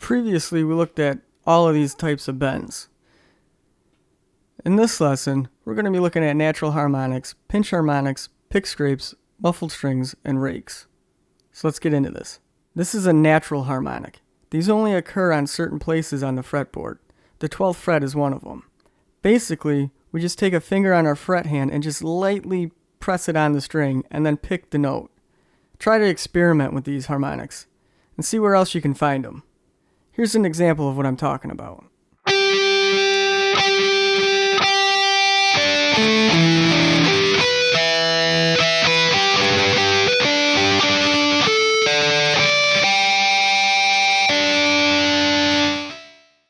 Previously, we looked at all of these types of bends. In this lesson, we're going to be looking at natural harmonics, pinch harmonics, pick scrapes, muffled strings, and rakes. So let's get into this. This is a natural harmonic. These only occur on certain places on the fretboard. The 12th fret is one of them. Basically, we just take a finger on our fret hand and just lightly press it on the string and then pick the note. Try to experiment with these harmonics and see where else you can find them. Here's an example of what I'm talking about.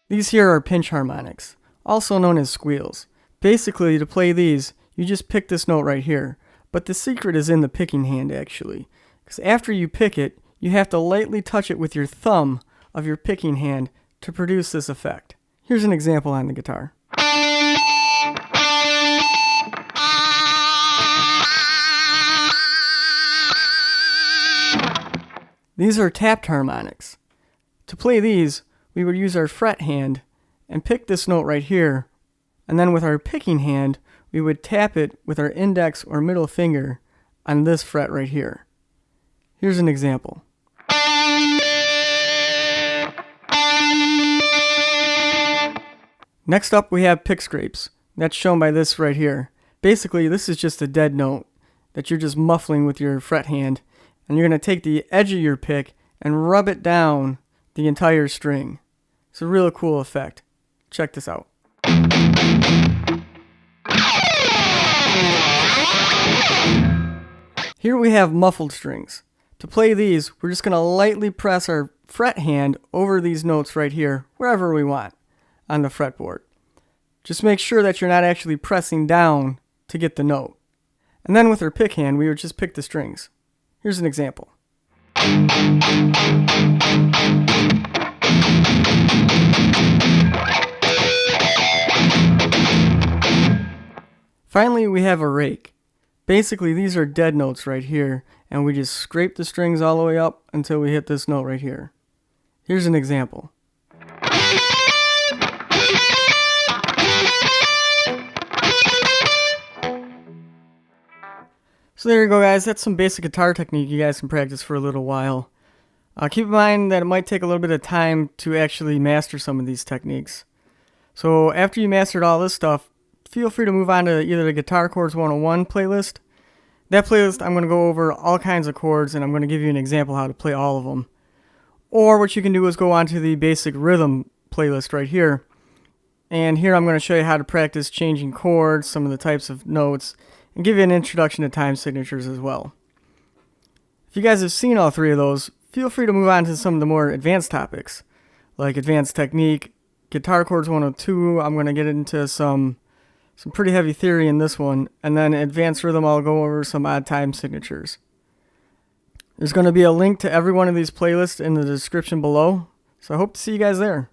These here are pinch harmonics, also known as squeals. Basically, to play these, you just pick this note right here, but the secret is in the picking hand actually, because after you pick it, you have to lightly touch it with your thumb of your picking hand to produce this effect. Here's an example on the guitar. These are tapped harmonics. To play these, we would use our fret hand and pick this note right here, and then with our picking hand, we would tap it with our index or middle finger on this fret right here. Here's an example. Next up, we have pick scrapes. That's shown by this right here. Basically, this is just a dead note that you're just muffling with your fret hand, and you're going to take the edge of your pick and rub it down the entire string. It's a real cool effect. Check this out. Here we have muffled strings. To play these, we're just going to lightly press our fret hand over these notes right here, wherever we want on the fretboard. Just make sure that you're not actually pressing down to get the note. And then with our pick hand, we would just pick the strings. Here's an example. Finally, we have a rake. Basically, these are dead notes right here, and we just scrape the strings all the way up until we hit this note right here. Here's an example. So there you go, guys. That's some basic guitar technique you guys can practice for a little while. Keep in mind that it might take a little bit of time to actually master some of these techniques. So after you mastered all this stuff, feel free to move on to either the Guitar Chords 101 playlist. That playlist, I'm going to go over all kinds of chords, and I'm going to give you an example how to play all of them. Or what you can do is go on to the basic rhythm playlist right here. And here I'm going to show you how to practice changing chords, some of the types of notes, and give you an introduction to time signatures as well. If you guys have seen all three of those, feel free to move on to some of the more advanced topics, like advanced technique, Guitar Chords 102. I'm going to get into some pretty heavy theory in this one, and then advanced rhythm, I'll go over some odd time signatures. There's going to be a link to every one of these playlists in the description below, so I hope to see you guys there.